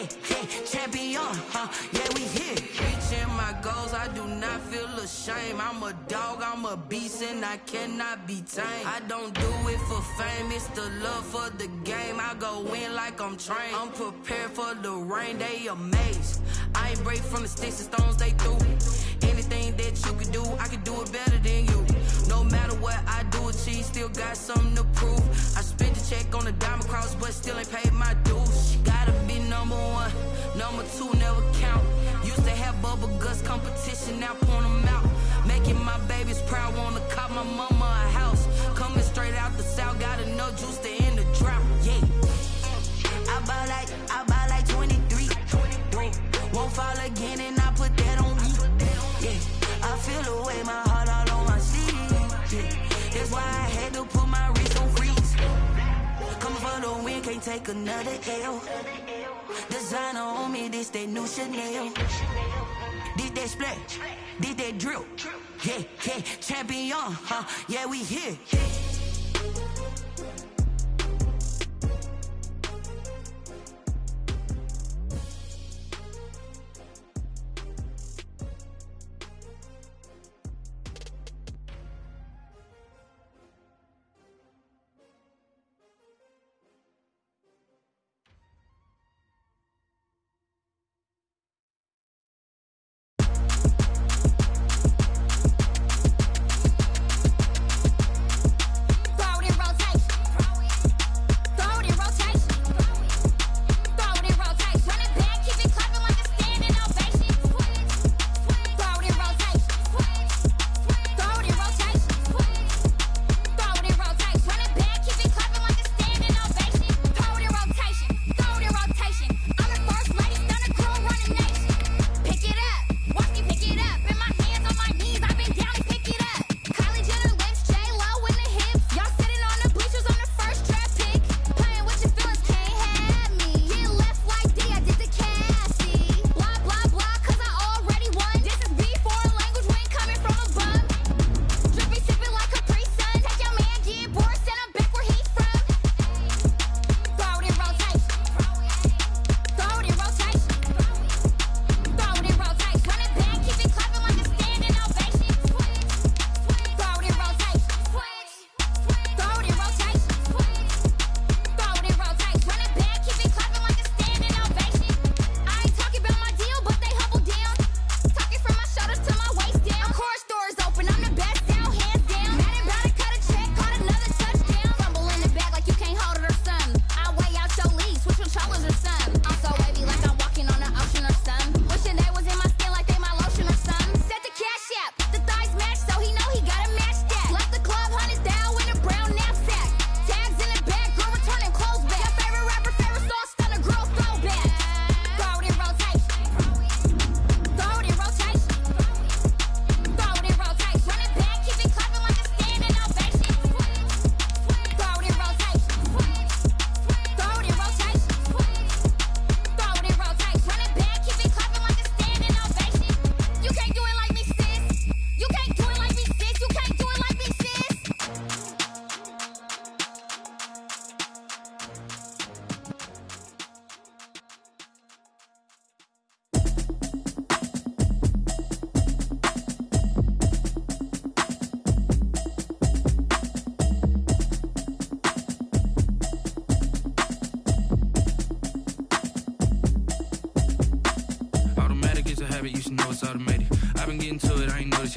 champion, yeah, we here. Reaching my goals, I do not feel ashamed. I'm a dog, I'm a beast, and I cannot be tamed. I don't do it for fame, it's the love for the game. I go in like I'm trained. I'm prepared for the rain, they amazed. I ain't break from the sticks and stones they threw. Anything that you can do, I can do it better than you. No matter what I do, achieve, still got something to prove. I spent the check on the diamond cross, but still ain't paid my dues. Gotta be number one, number two never count. Used to have bubble guts competition, now point them out. Making my babies proud, wanna cop my mama a house. Coming straight out the south, got enough juice to end the drought. Yeah, I buy like 23. Won't fall again, and I put that on me. Yeah, I feel the way, my heart all on my sleeve. Yeah, that's why I had to put my wrist on freeze. Coming for the win, can't take another L. Designer on me, this that new Chanel. Did that splash, did that drill. Yeah, champion, yeah, we here.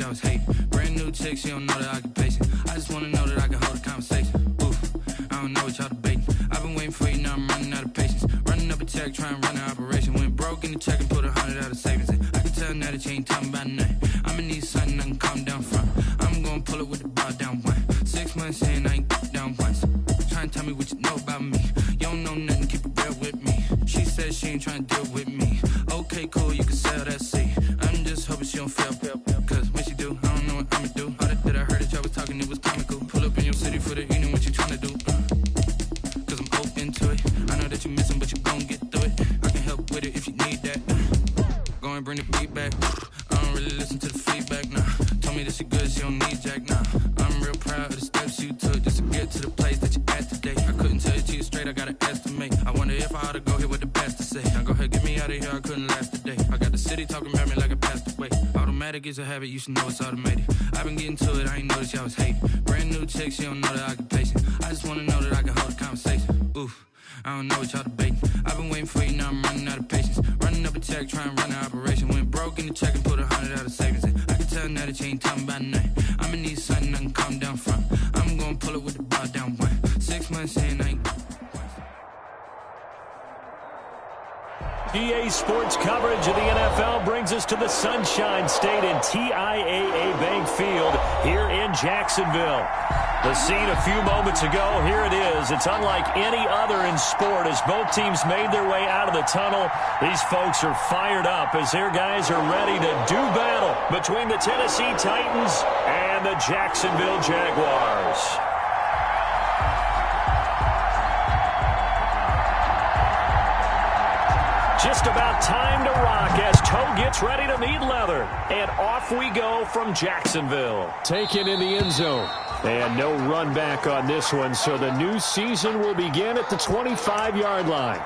y'all was hating. Brand new chick, she don't know the occupation. I just wanna know that I can hold a conversation. Oof, I don't know what y'all debating. I've been waiting for you, now I'm running out of patience. Running up a check, trying to run an operation. Went broke in the check and put 100 out of savings in. I can tell now that you ain't talking about nothing. I'ma need something I can calm down from. I'm gonna pull it with the bar down one. 6 months in, I ain't down once. Trying to tell me what you know about me. You don't know nothing, keep it real with me. She said she ain't trying to deal with me. Okay, cool, you can sell that seat. I'm just hoping she don't fail. Cause when she do, I don't know what I'ma do. All that I heard that y'all was talking, it was comical. Pull up in your city for the evening, what you trying to do? Cause I'm open to it. I know that you missing, but you gon' get through it. I can help with it if you need that. Go and bring the beat back. I don't really listen to the feedback, nah. Told me that she good, she don't need jack, nah. I'm real proud of the steps you took just to get to the place that you at today. I couldn't tell you to you straight, I gotta estimate. I wonder if I ought to go here with the best to say. Now go ahead, give out of here, I couldn't last a day. I got the city talking about me like I passed away. Automatic is a habit, you should know it's automated. I've been getting to it, I ain't noticed y'all was hating. Brand new chick, she don't know that I can pace it. I just wanna know that I can hold a conversation. Oof, I don't know what y'all debating. I've been waiting for you, now I'm running out of patience. Running up a check, trying to run an operation. Went broke in the check and put 100 out of savings in. I can tell now that you ain't talking about nothing. I'ma need something I can calm down from. I'm gonna pull it with the bar down one. 6 months in, I ain't... EA Sports coverage of the NFL brings us to the Sunshine State in TIAA Bank Field here in Jacksonville. The scene a few moments ago, here it is. It's unlike any other in sport as both teams made their way out of the tunnel. These folks are fired up as their guys are ready to do battle between the Tennessee Titans and the Jacksonville Jaguars. Just about time to rock as toe gets ready to meet leather. And off we go from Jacksonville. Taken in the end zone. And no run back on this one, so the new season will begin at the 25-yard line.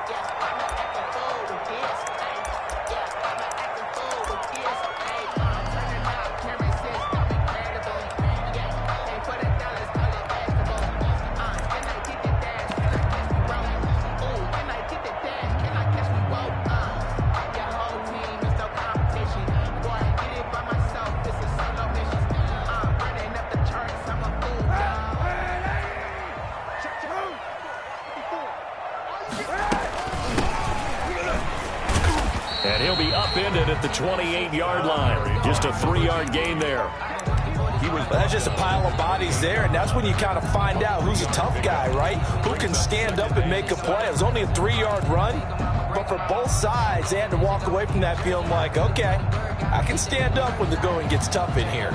And he'll be upended at the 28-yard line. Just a 3-yard gain there. That's just a pile of bodies there, and that's when you kind of find out who's a tough guy, right? Who can stand up and make a play. It was only a 3-yard run, but for both sides, they had to walk away from that feeling like, okay, I can stand up when the going gets tough in here.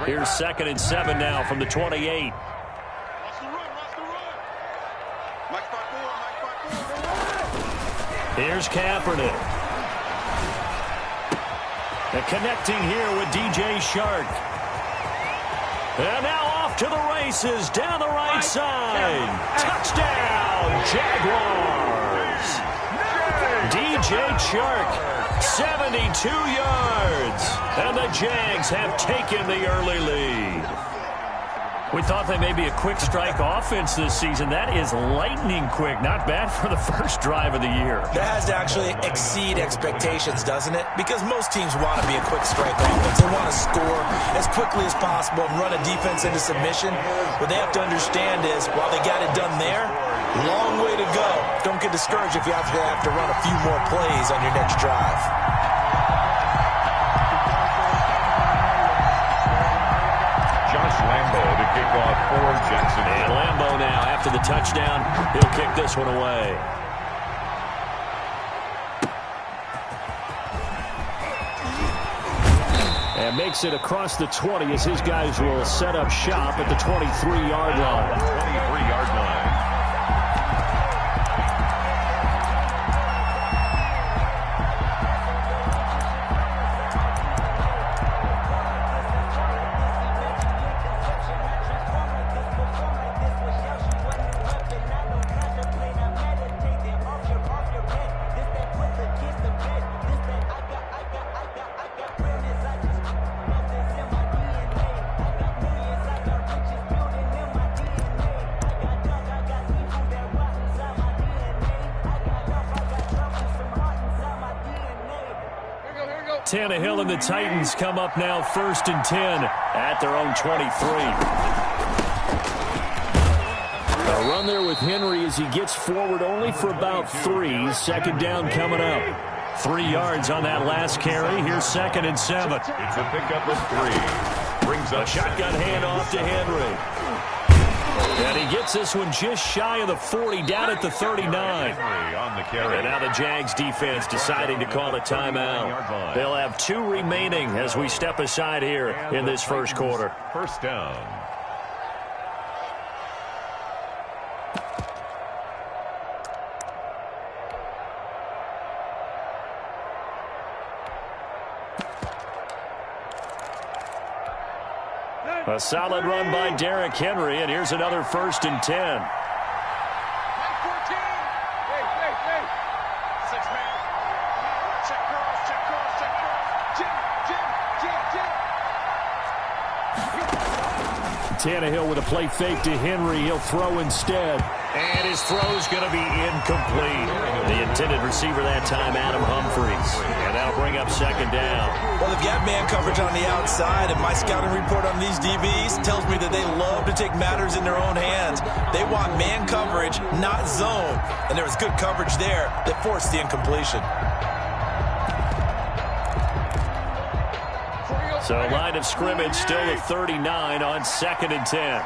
Here's 2nd and 7 now from the 28. Here's Kaepernick. And connecting here with DJ Shark. And now off to the races down the right side. Touchdown, Jaguars. DJ Shark, 72 yards. And the Jags have taken the early lead. We thought they may be a quick strike offense this season. That is lightning quick. Not bad for the first drive of the year. That has to actually exceed expectations, doesn't it? Because most teams want to be a quick strike offense. They want to score as quickly as possible and run a defense into submission. What they have to understand is, while they got it done there, long way to go. Don't get discouraged if you have to run a few more plays on your next drive. Lambo to kick off for Jacksonville. And Lambo now, after the touchdown, he'll kick this one away. And makes it across the 20 as his guys will set up shop at the 23-yard line. 23-yard line. Tannehill and the Titans come up now 1st and 10 at their own 23. A run there with Henry as he gets forward only for about 3. 2nd down coming up. 3 yards on that last carry. Here's 2nd and 7. It's a pickup of 3. Brings up a shotgun handoff to Henry. And he gets this one just shy of the 40, down at the 39. On the carry. And now the Jags defense deciding to call a timeout. They'll have 2 remaining as we step aside here in this first quarter. First down. A solid run by Derrick Henry, and here's another 1st and 10. Tannehill with a play fake to Henry. He'll throw instead. And his throw's going to be incomplete. The intended receiver that time, Adam Humphries. And that'll bring up 2nd down. Well, they've got man coverage on the outside, and my scouting report on these DBs tells me that they love to take matters in their own hands. They want man coverage, not zone. And there was good coverage there that forced the incompletion. So line of scrimmage still at 39 on 2nd and 10.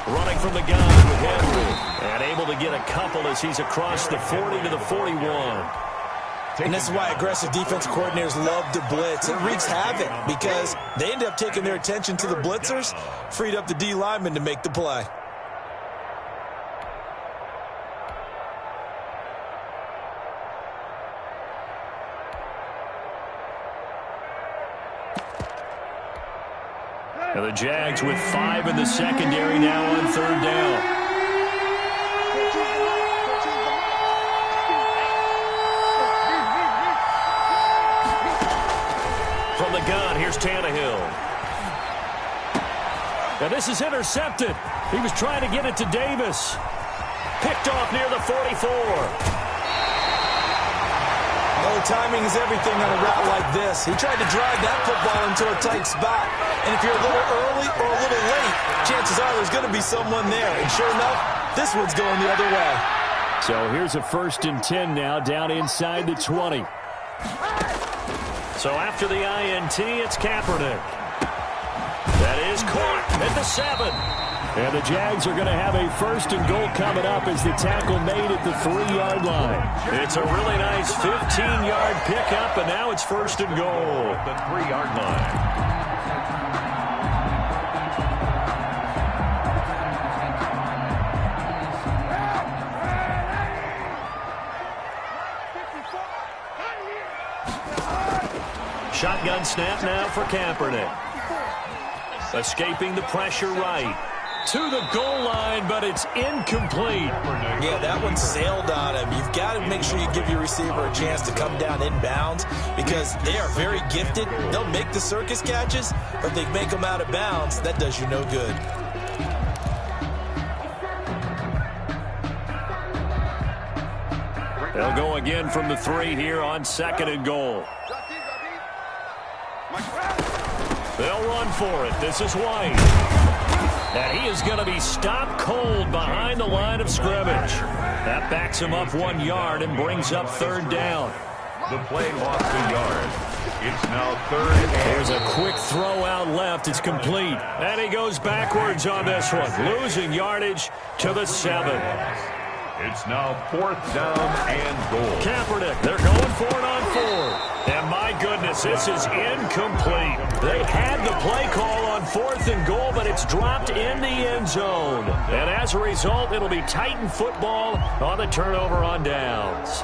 Running from the gun with Henry. And able to get a couple as he's across the 40 to the 41. And this is why aggressive defense coordinators love to blitz. It wreaks havoc because they end up taking their attention to the blitzers, freed up the D lineman to make the play. And the Jags with 5 in the secondary now on 3rd down. From the gun, here's Tannehill. And this is intercepted. He was trying to get it to Davis. Picked off near the 44. Oh, timing is everything on a route like this. He tried to drive that football into a tight spot. And if you're a little early or a little late, chances are there's going to be someone there. And sure enough, this one's going the other way. So here's a 1st and 10 now down inside the 20. So after the INT, it's Kaepernick. That is caught at the 7. And the Jags are going to have a 1st and goal coming up as the tackle made at the 3-yard line. It's a really nice 15-yard pickup, and now it's 1st and goal. The 3-yard line. Shotgun snap now for Kaepernick. Escaping the pressure right. To the goal line, but it's incomplete. Yeah, that one sailed on him. You've got to make sure you give your receiver a chance to come down inbounds because they are very gifted. They'll make the circus catches, but if they make them out of bounds, that does you no good. They'll go again from the 3 here on 2nd and goal. They'll run for it. This is White. And he is going to be stopped cold behind the line of scrimmage. That backs him up 1 yard and brings up 3rd down. The play lost a yard. It's now 3rd and... There's a quick throw out left. It's complete. And he goes backwards on this one, losing yardage to the 7. It's now 4th down and goal. Kaepernick, they're going for it on 4th. And my goodness, this is incomplete. They had the play call on 4th and goal, but it's dropped in the end zone. And as a result, it'll be Titan football on the turnover on downs.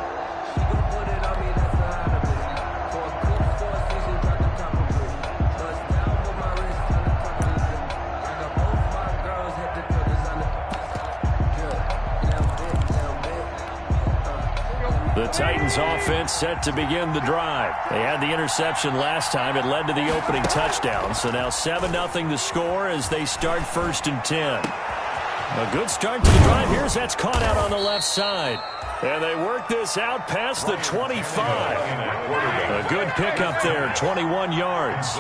The Titans offense set to begin the drive. They had the interception last time. It led to the opening touchdown. So now 7-0 to score as they start 1st and 10. A good start to the drive. Here's that's caught out on the left side. And they work this out past the 25. A good pickup there, 21 yards. A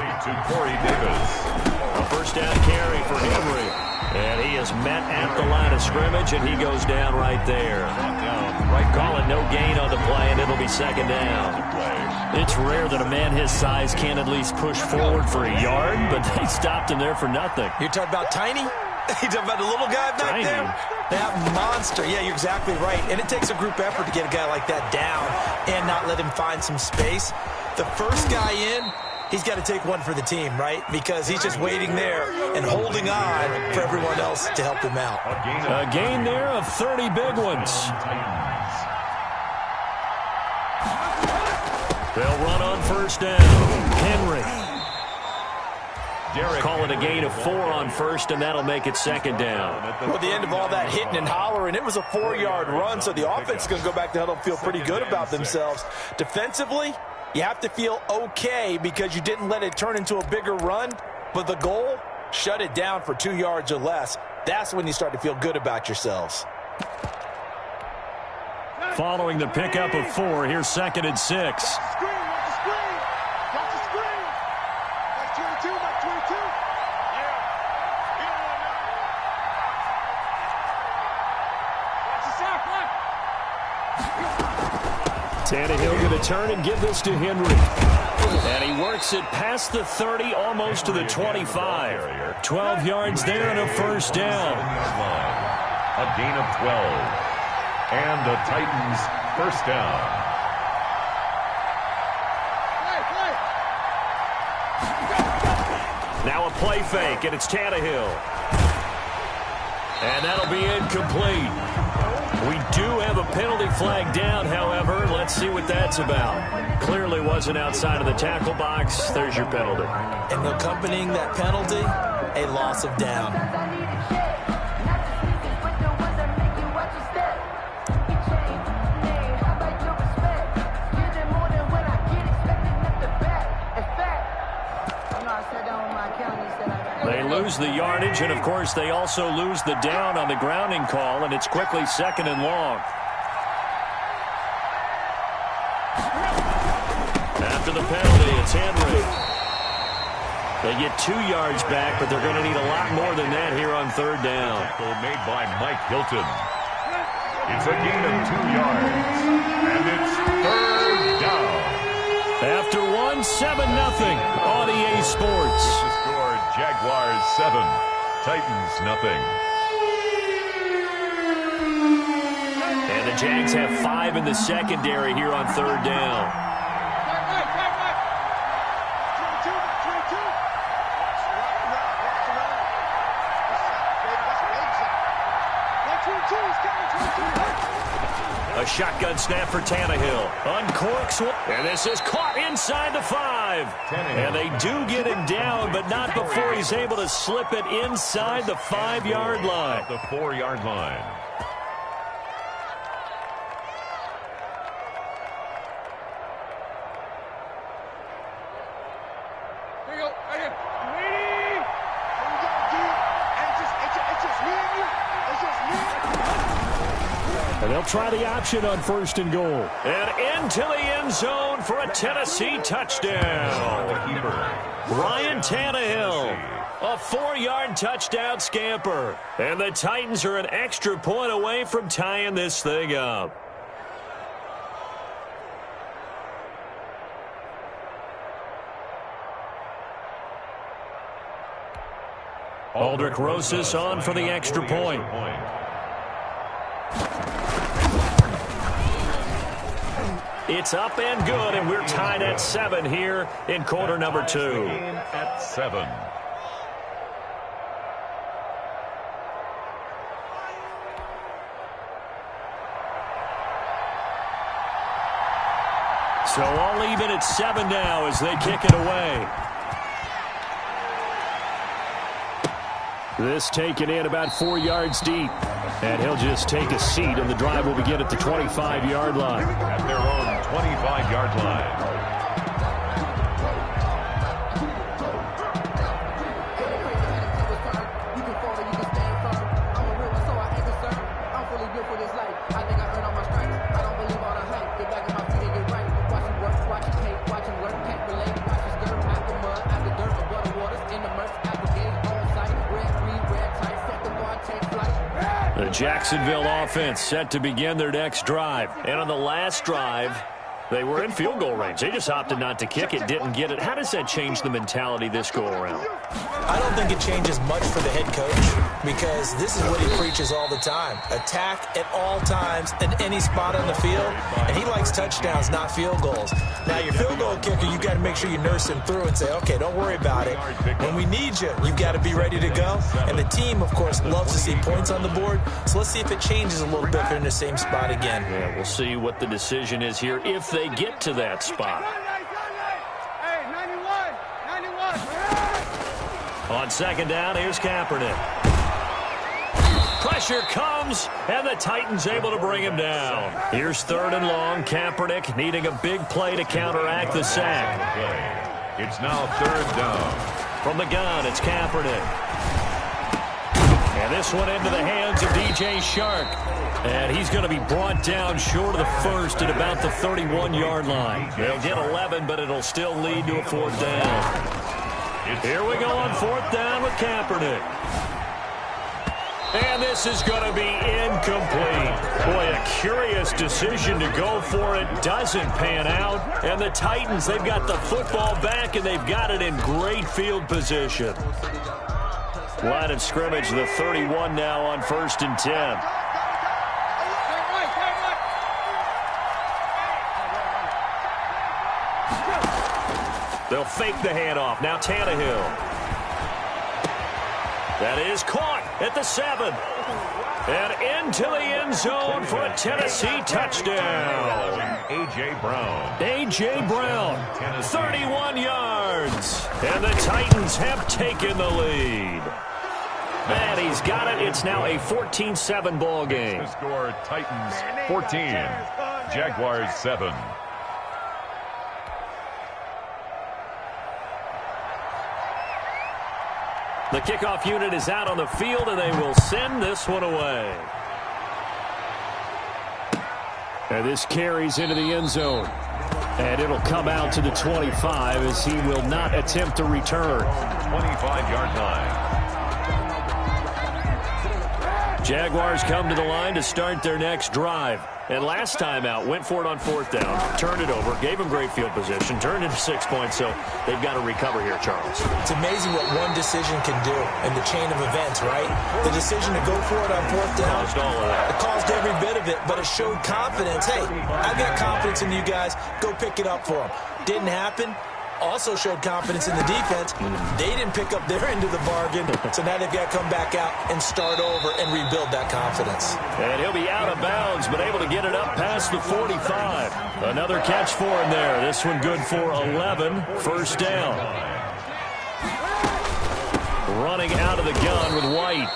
1st down carry for Henry. And he is met at the line of scrimmage, and he goes down right there. Call it no gain on the play, and it'll be 2nd down. It's rare that a man his size can at least push forward for a yard, but they stopped him there for nothing. You're talking about Tiny? You're talking about the little guy back there? That monster. Yeah, you're exactly right. And it takes a group effort to get a guy like that down and not let him find some space. The first guy in, he's got to take one for the team, right? Because he's just waiting there and holding on for everyone else to help him out. A gain there of 30 big ones. They'll run on first down. Henry. Call it a gain of 4 on first, and that'll make it second down. Well, at the end of all that hitting and hollering, it was a 4-yard run, so the offense is going to go back to huddle and feel pretty good about themselves. Defensively, you have to feel okay because you didn't let it turn into a bigger run, but the goal, shut it down for 2 yards or less. That's when you start to feel good about yourselves. Following the pickup of 4, here's 2nd and 6. Tannehill going to turn and give this to Henry. And he works it past the 30, almost to the 25. 12 yards there and a first down. A gain of 12. And the Titans first down. Now a play fake, and it's Tannehill. And that'll be incomplete. We do have a penalty flag down, however. Let's see what that's about. Clearly wasn't outside of the tackle box. There's your penalty. And accompanying that penalty, a loss of down. They lose the yardage, and, of course, they also lose the down on the grounding call, and it's quickly 2nd and long. After the penalty, it's Henry. They get 2 yards back, but they're going to need a lot more than that here on 3rd down. Tackle made by Mike Hilton. It's a gain of 2 yards, and it's 3rd down. After 1, 7-0 on EA Sports. The score, Jaguars 7, Titans nothing. And the Jags have 5 in the secondary here on 3rd down. A shotgun snap for Tannehill. Uncorks one. And this is caught inside the 5. And they do get him down, but not before he's able to slip it inside the 5-yard line. The 4-yard line. There you go. Right here. You ready? Here we go, dude. It's just me and you. It's just me and you. And they'll try the option on 1st and goal. And into the end zone for a Tennessee touchdown. Ryan Tannehill, a 4-yard touchdown scamper. And the Titans are an extra point away from tying this thing up. Aldrich Rosas on for the extra point. It's up and good, and we're tied at 7 here in quarter number 2. At 7. So all even at 7 now as they kick it away. This taken in about 4 yards deep. And he'll just take a seat, and the drive will begin at the 25-yard line. At their own 25-yard line. The Jacksonville offense set to begin their next drive. And on the last drive, they were in field goal range. They just opted not to kick it, didn't get it. How does that change the mentality this go-around? I don't think it changes much for the head coach because this is what he preaches all the time. Attack at all times in any spot on the field, and he likes touchdowns, not field goals. Now, your field goal kicker, you've got to make sure you nurse him through and say, okay, don't worry about it. When we need you, you've got to be ready to go. And the team, of course, loves to see points on the board, so let's see if it changes a little bit if they're in the same spot again. Yeah, we'll see what the decision is here if they they get to that spot. Hey, 91. On second down, here's Kaepernick. Pressure comes, and the Titans able to bring him down. Here's third and long. Kaepernick needing a big play to counteract the sack. It's now third down. From the gun, it's Kaepernick. And this one into the hands of DJ Shark. And he's going to be brought down short of the first at about the 31-yard line. They'll get 11, but it'll still lead to a fourth down. Here we go on fourth down with Kaepernick. And this is going to be incomplete. Boy, a curious decision to go for it. Doesn't pan out. And the Titans, they've got the football back, and they've got it in great field position. Line of scrimmage, the 31 now on 1st and 10. They'll fake the handoff. Now Tannehill. That is caught at the 7. And into the end zone for a Tennessee touchdown. A.J. Brown. A.J. Brown, 31 yards. And the Titans have taken the lead. And he's got it. It's now a 14-7 ball game. The score, Titans 14, Jaguars 7. The kickoff unit is out on the field, and they will send this one away. And this carries into the end zone. And it'll come out to the 25 as he will not attempt to return. 25-yard line. Jaguars come to the line to start their next drive. And last time out, went for it on fourth down, turned it over, gave them great field position, turned into 6 points, so they've got to recover here, Charles. It's amazing what one decision can do in the chain of events, right? The decision to go for it on fourth down. Caused all of that. It caused every bit of it, but it showed confidence. Hey, I've got confidence in you guys. Go pick it up for them. Didn't happen. Also showed confidence in the defense. They didn't pick up their end of the bargain, so now they've got to come back out and start over and rebuild that confidence. And he'll be out of bounds, but able to get it up past the 45. Another catch for him there. This one good for 11. First down. Running out of the gun with White.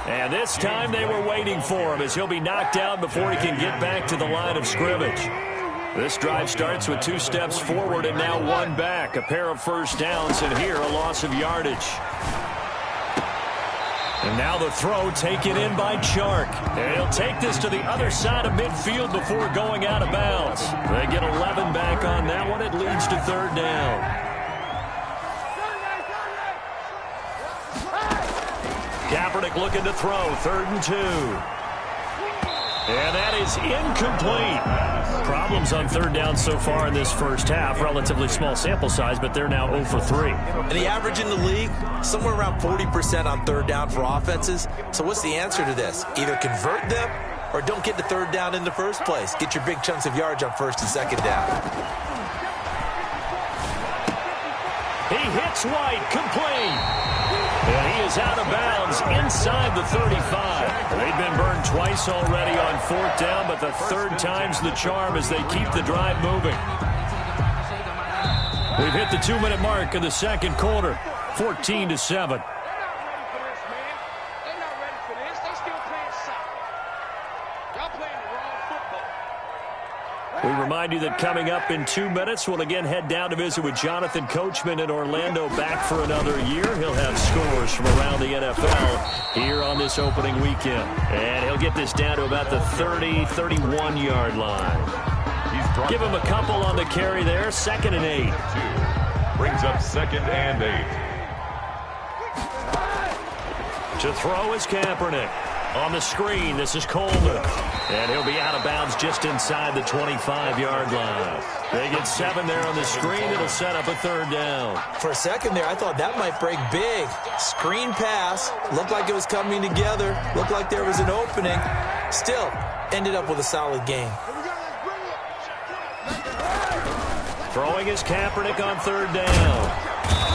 And this time they were waiting for him as he'll be knocked down before he can get back to the line of scrimmage. This drive starts with 2 steps forward and now 1 back. A pair of first downs, and here a loss of yardage. And now the throw taken in by Chark. And he'll take this to the other side of midfield before going out of bounds. They get 11 back on that one. It leads to third down. Kaepernick looking to throw. 3rd and 2. And that is incomplete. Problems on third down so far in this first half. Relatively small sample size, but they're now 0 for 3. And the average in the league, somewhere around 40% on third down for offenses. So what's the answer to this? Either convert them or don't get to third down in the first place. Get your big chunks of yards on 1st and 2nd down. He hits White, complete. And he is out of bounds inside the 35. They've been burned twice already on 4th down, but the 3rd time's the charm as they keep the drive moving. We've hit the 2-minute mark of the 2nd quarter, 14-7. We remind you that coming up in 2 minutes, we'll again head down to visit with Jonathan Coachman in Orlando, back for another year. He'll have scores from around the NFL here on this opening weekend. And he'll get this down to about the 30, 31-yard line. Give him a couple on the carry there, 2nd and 8. Brings up 2nd and 8. To throw is Kaepernick. On the screen, this is Coleman. And he'll be out of bounds just inside the 25-yard line. They get 7 there on the screen. It'll set up a 3rd down. For a second there, I thought that might break big. Screen pass. Looked like it was coming together. Looked like there was an opening. Still, ended up with a solid game. Throwing is Kaepernick on 3rd down.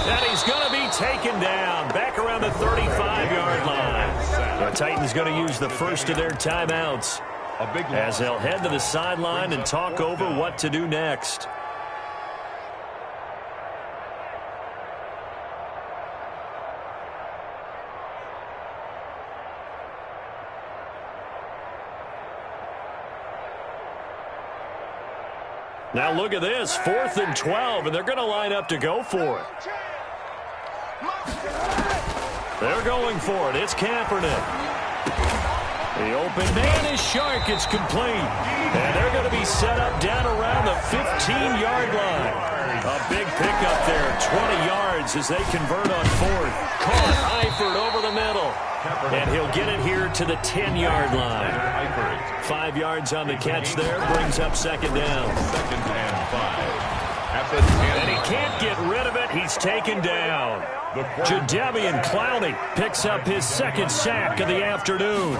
And he's going to be taken down back around the 35-yard line. The Titans going to use the first of their timeouts as they'll head to the sideline and talk over what to do next. Now look at this, 4th and 12, and they're going to line up to go for it. They're going for it. It's Kaepernick. The open man is Shark. It's complete. And they're going to be set up down around the 15-yard line. A big pickup there, 20 yards as they convert on 4th. Caught Eifert over the middle. And he'll get it here to the 10-yard line. 5 yards on the catch there, brings up 2nd down. 2nd and 5. At the 10. And he can't get rid of it. He's taken down. Jadeveon Clowney picks up his 2nd sack of the afternoon.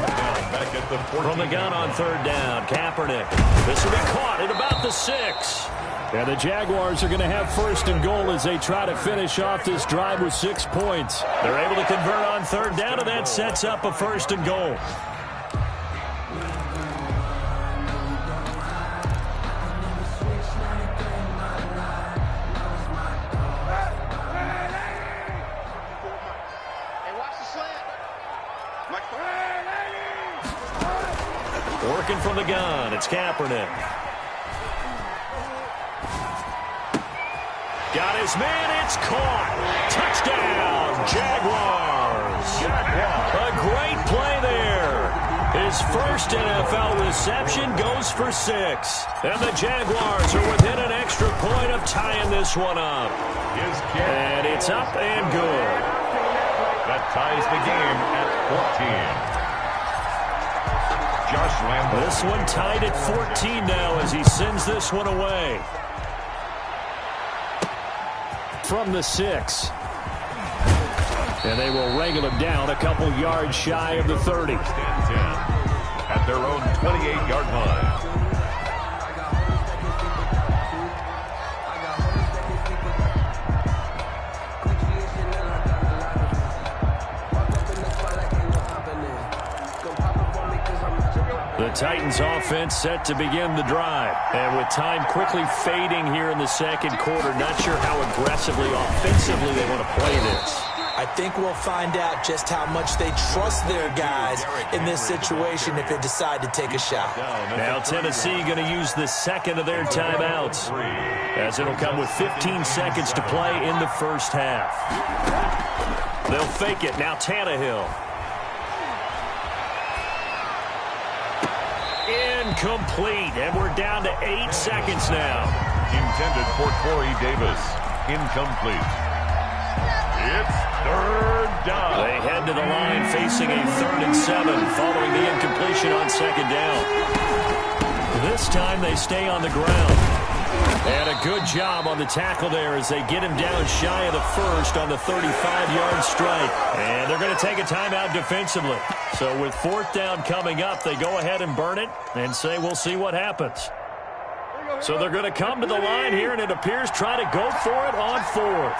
From the gun on 3rd down, Kaepernick. This will be caught at about the 6. And the Jaguars are going to have 1st and goal as they try to finish off this drive with 6 points. They're able to convert on 3rd down, and that sets up a 1st and goal. Working from the gun, it's Kaepernick. Got his man, it's caught. Touchdown, Jaguars. A great play there. His first NFL reception goes for 6. And the Jaguars are within an extra point of tying this one up. And it's up and good. That ties the game at 14. Josh Lambo. This one tied at 14 now as he sends this one away. From the 6. And they will wrangle him down a couple yards shy of the 30. 10 at their own 28-yard line. The Titans offense set to begin the drive. And with time quickly fading here in the 2nd quarter, not sure how aggressively, offensively they want to play this. I think we'll find out just how much they trust their guys in this situation if they decide to take a shot. Now Tennessee going to use the 2nd of their timeouts, as it'll come with 15 seconds to play in the 1st half. They'll fake it. Now Tannehill. Incomplete, and we're down to 8 seconds now. Intended for Corey Davis. Incomplete. It's 3rd down. They head to the line facing a 3rd and 7 following the incompletion on 2nd down. This time they stay on the ground. And a good job on the tackle there as they get him down shy of the 1st on the 35-yard strike. And they're going to take a timeout defensively. So with 4th down coming up, they go ahead and burn it and say we'll see what happens. So they're going to come to the line here, and it appears try to go for it on 4th.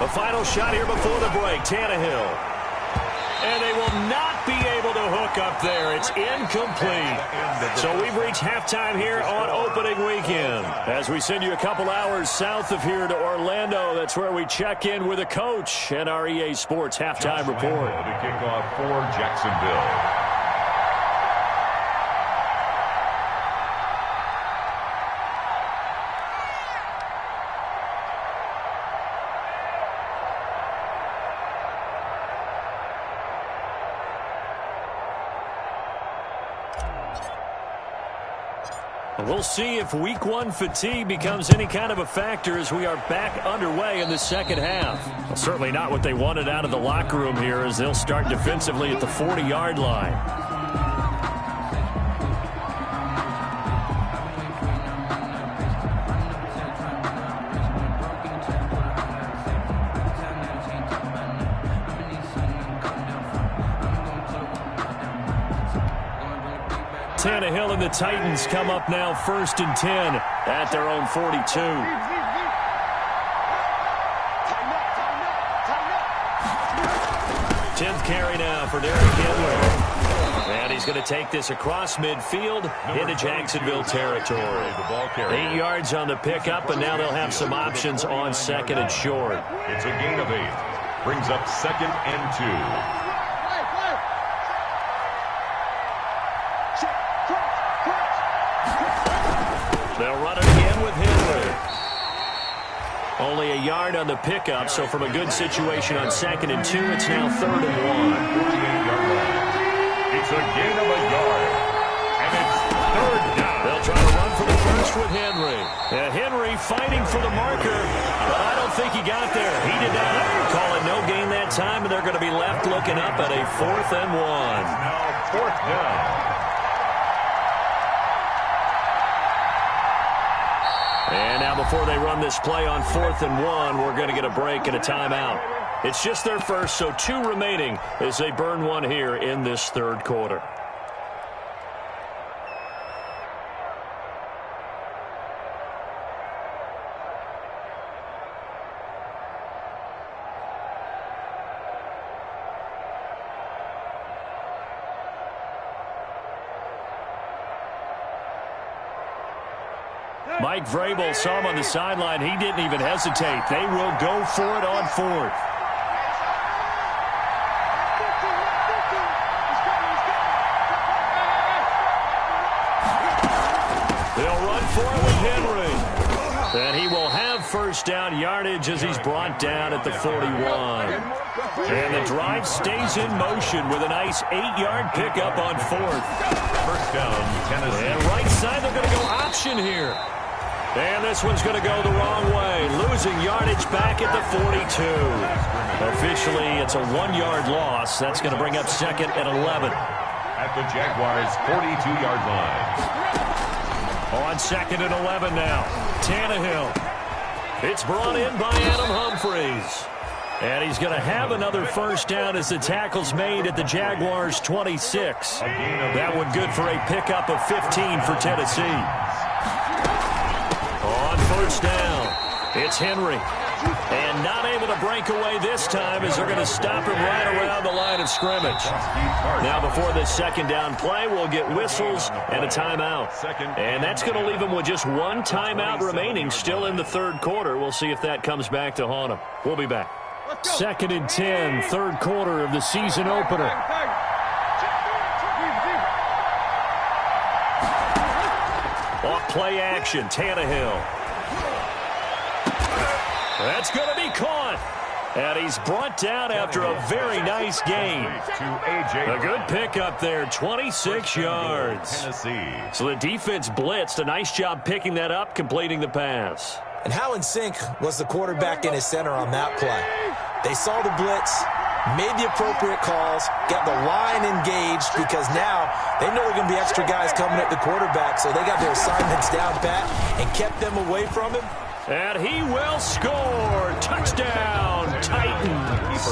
A final shot here before the break. Tannehill. And they will not be able to hook up there. It's incomplete. So we've reached halftime here on opening weekend. As we send you a couple hours south of here to Orlando, that's where we check in with a coach and our EA Sports halftime report. To kick off for Jacksonville. We'll see if week 1 fatigue becomes any kind of a factor as we are back underway in the 2nd half. Well, certainly not what they wanted out of the locker room here as they'll start defensively at the 40-yard line. Tannehill and the Titans come up now 1st and 10 at their own 42. carry now for Derrick Henry. And he's going to take this across midfield into Jacksonville territory. 8 yards on the pickup, and now they'll have some options on second and short. It's a gain of 8. Brings up 2nd and 2. They'll run it again with Henry. Only a yard on the pickup, so from a good situation on 2nd and 2, it's now 3rd and 1. 48-yard line. It's a gain of a yard. And it's 3rd down. They'll try to run for the first with Henry. Henry fighting for the marker, but I don't think he got there. He did not call it no gain that time, and they're going to be left looking up at a 4th and 1. Now 4th down. And now before they run this play on 4th and 1, we're going to get a break and a timeout. It's just their first, so 2 remaining as they burn one here in this 3rd quarter. Mike Vrabel saw him on the sideline. He didn't even hesitate. They will go for it on 4th. They'll run for it with Henry. And he will have first down yardage as he's brought down at the 41. And the drive stays in motion with a nice 8-yard pickup on 4th. First down, Tennessee. And right side, they're going to go option here. And this one's going to go the wrong way. Losing yardage back at the 42. Officially, it's a 1-yard loss. That's going to bring up 2nd and 11. At the Jaguars' 42-yard line. On 2nd and 11 now. Tannehill. It's brought in by Adam Humphries. And he's going to have another first down as the tackle's made at the Jaguars' 26. That one good for a pickup of 15 for Tennessee. On first down, it's Henry. And not able to break away this time as they're going to stop him right around the line of scrimmage. Now before this 2nd down play, we'll get whistles and a timeout. And that's going to leave them with just 1 timeout remaining still in the 3rd quarter. We'll see if that comes back to haunt them. We'll be back. 2nd and 10, 3rd quarter of the season opener. Off play action, Tannehill. That's going to be caught. And he's brought down after a very nice gain. A good pickup there, 26 yards. So the defense blitzed. A nice job picking that up, completing the pass. And how in sync was the quarterback and his center on that play? They saw the blitz, made the appropriate calls, got the line engaged because now they know there are going to be extra guys coming at the quarterback, so they got their assignments down pat and kept them away from him. And he will score. Touchdown, Titans.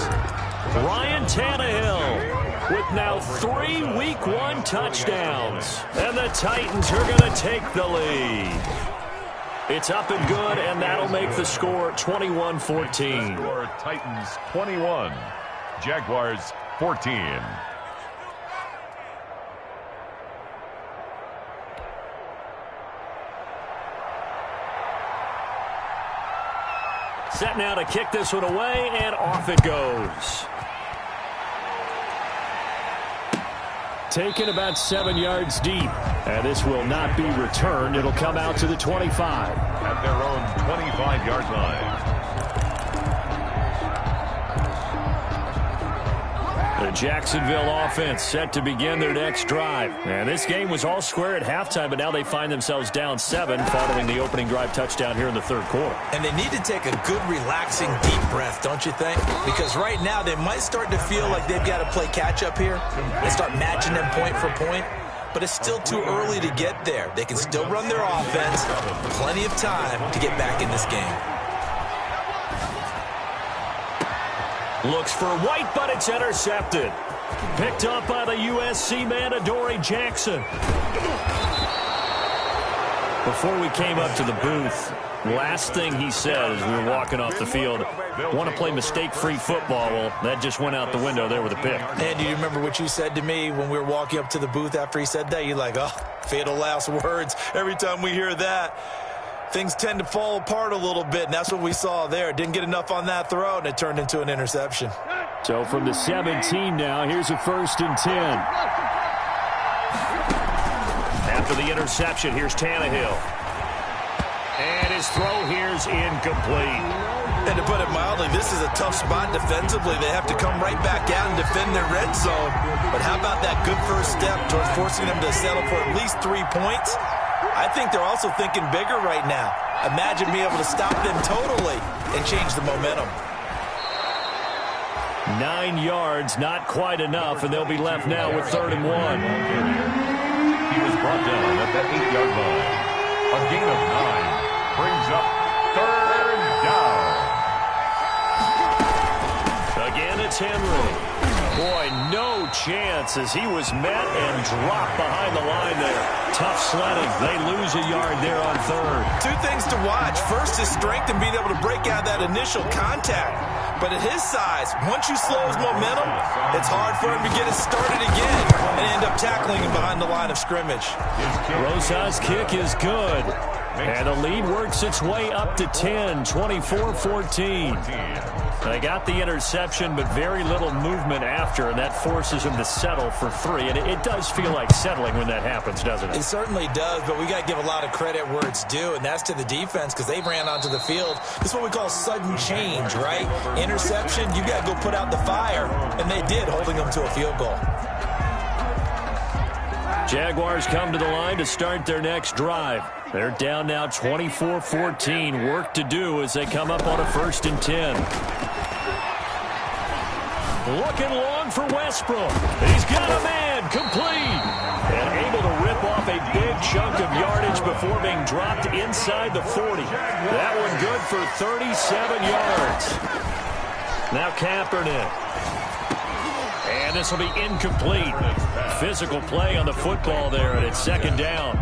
Ryan Tannehill with now 3 Week 1 touchdowns. And the Titans are going to take the lead. It's up and good, and that'll make the score 21-14. Titans 21, Jaguars 14. Set now to kick this one away, and off it goes. Taken about 7 yards deep. And this will not be returned. It'll come out to the 25. At their own 25-yard line. The Jacksonville offense set to begin their next drive. And this game was all square at halftime, but now they find themselves down 7 following the opening drive touchdown here in the 3rd quarter. And they need to take a good, relaxing, deep breath, don't you think? Because right now they might start to feel like they've got to play catch-up here and start matching them point for point. But it's still too early to get there. They can still run their offense. Plenty of time to get back in this game. Looks for White, but it's intercepted. Picked up by the USC man, Adoree Jackson. Before we came up to the booth, last thing he said as we were walking off the field, want to play mistake-free football. Well, that just went out the window there with a pick. And do you remember what you said to me when we were walking up to the booth after he said that? You're like, oh, fatal last words. Every time we hear that, things tend to fall apart a little bit, and that's what we saw there. Didn't get enough on that throw, and it turned into an interception. So from the 17 now, here's a 1st and 10. After the interception, here's Tannehill. And his throw here's incomplete. And to put it mildly, this is a tough spot defensively. They have to come right back out and defend their red zone. But how about that good first step towards forcing them to settle for at least 3 points? I think they're also thinking bigger right now. Imagine being able to stop them totally and change the momentum. 9 yards, not quite enough, and they'll be left now with 3rd and 1. He was brought down at the 8-yard line. A gain of 9 brings up 3rd down. Again, it's Henry. Boy, no chance as he was met and dropped behind the line there. Tough sledding. They lose a yard there on 3rd. 2 things to watch. First, his strength and being able to break out that initial contact. But at his size, once you slow his momentum, it's hard for him to get it started again and end up tackling him behind the line of scrimmage. Rosas' kick is good. And the lead works its way up to 10, 24-14. They got the interception, but very little movement after, and that forces them to settle for 3. And it does feel like settling when that happens, doesn't it? It certainly does, but we got to give a lot of credit where it's due, and that's to the defense because they ran onto the field. This is what we call sudden change, right? Interception, you got to go put out the fire, and they did, holding them to a field goal. Jaguars come to the line to start their next drive. They're down now 24-14. Work to do as they come up on a 1st and 10. Looking long for Westbrook. He's got a man complete. And able to rip off a big chunk of yardage before being dropped inside the 40. That one good for 37 yards. Now Kaepernick. And this will be incomplete. Physical play on the football there, and it's 2nd down.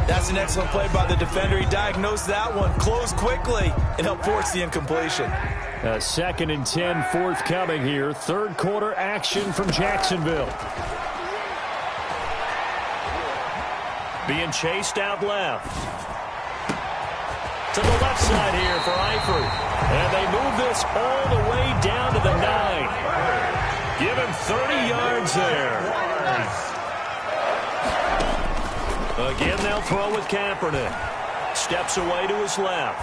That's an excellent play by the defender. He diagnosed that one, closed quickly, and helped force the incompletion. 2nd and 10 forthcoming here. 3rd quarter action from Jacksonville. Being chased out left. To the left side here for Eifert. And they move this all the way down to the 9. Give him 30 yards there. Again, they'll throw with Kaepernick. Steps away to his left.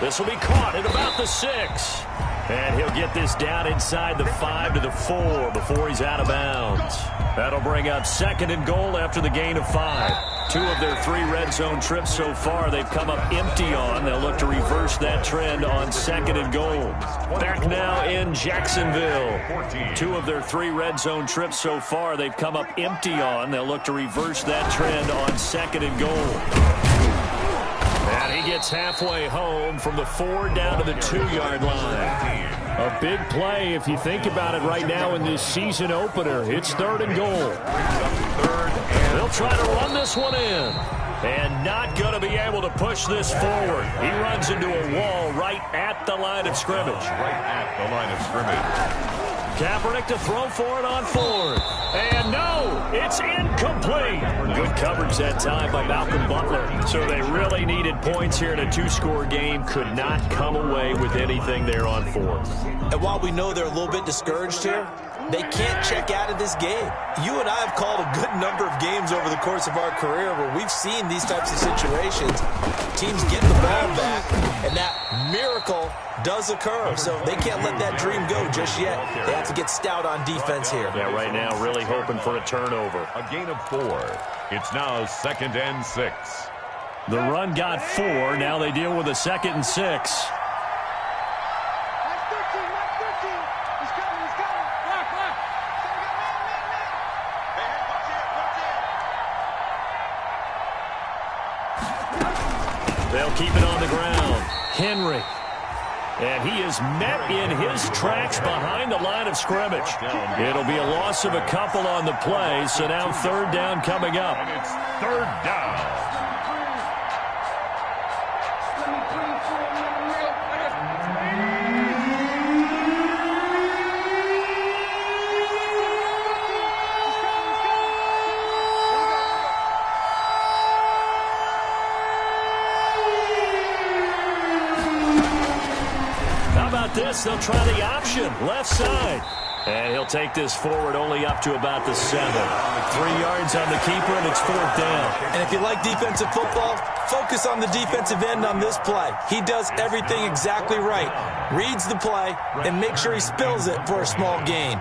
This will be caught at about the 6. And he'll get this down inside the 5 to the 4 before he's out of bounds. That'll bring up 2nd and goal after the gain of 5. 2 of their 3 red zone trips so far they've come up empty on. They'll look to reverse that trend on 2nd and goal. Back now in Jacksonville. 2 of their 3 red zone trips so far they've come up empty on. They'll look to reverse that trend on 2nd and goal. And he gets halfway home from the 4 down to the 2-yard line. A big play if you think about it right now in this season opener. It's 3rd and goal. They'll try to run this one in. And not going to be able to push this forward. He runs into a wall right at the line of scrimmage. Right at the line of scrimmage. Kaepernick to throw for it on 4th. And no, it's incomplete. Good coverage that time by Malcolm Butler. So they really needed points here in a 2-score game. Could not come away with anything there on 4th. And while we know they're a little bit discouraged here, they can't check out of this game. You and I have called a good number of games over the course of our career where we've seen these types of situations. Teams get the ball back, and that miracle does occur. So they can't let that dream go just yet. They have to get stout on defense here. Yeah, right now really hoping for a turnover. A gain of 4. It's now 2nd and 6. The run got 4. Now they deal with a 2nd and 6. They'll keep it on the ground. Henry. And he is met in his tracks behind the line of scrimmage. It'll be a loss of a couple on the play, so now 3rd down coming up. And it's 3rd down. pass. They'll try the option, left side. And he'll take this forward only up to about the 7. 3 yards on the keeper, and it's 4th down. And if you like defensive football, focus on the defensive end on this play. He does everything exactly right. Reads the play and make sure he spills it for a small gain.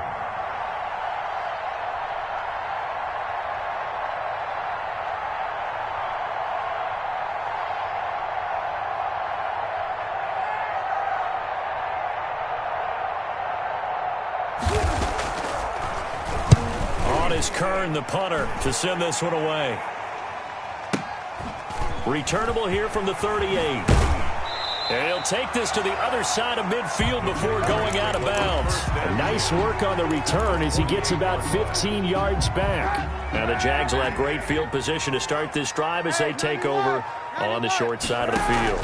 Kern, the punter, to send this one away. Returnable here from the 38. And he'll take this to the other side of midfield before going out of bounds. And nice work on the return as he gets about 15 yards back. Now the Jags will have great field position to start this drive as they take over on the short side of the field.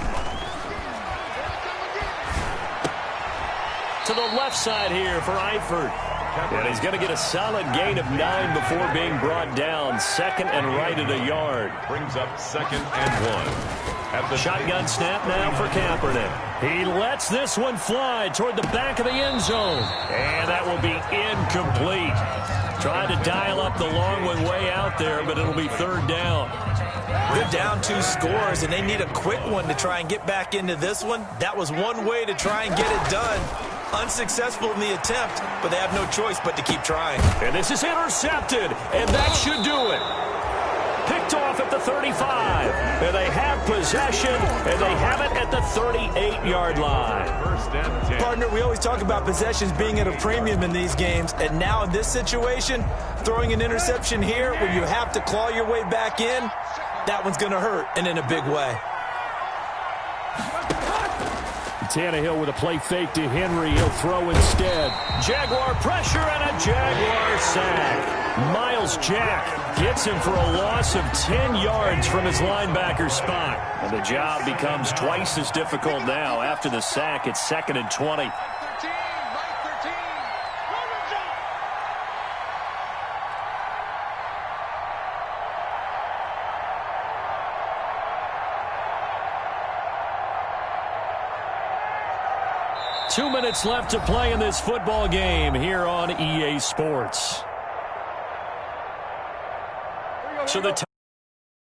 To the left side here for Eifert. And he's going to get a solid gain of 9 before being brought down. 2nd and right at a yard. Brings up 2nd and 1. At the shotgun snap now for Kaepernick. He lets this one fly toward the back of the end zone. And that will be incomplete. Trying to dial up the long one way out there, but it'll be 3rd down. They're down 2 scores, and they need a quick one to try and get back into this one. That was one way to try and get it done. Unsuccessful in the attempt, but they have no choice but to keep trying. And this is intercepted, and that should do it. Picked off at the 35, and they have possession, and they have it at the 38-yard line. 1st and 10. Partner, we always talk about possessions being at a premium in these games, and now in this situation, throwing an interception here where you have to claw your way back in, that one's going to hurt, and in a big way. Tannehill with a play fake to Henry. He'll throw instead. Jaguar pressure and a Jaguar sack. Miles Jack gets him for a loss of 10 yards from his linebacker spot. And the job becomes twice as difficult now. After the sack, it's 2nd and 20. 2 minutes left to play in this football game here on EA Sports. So the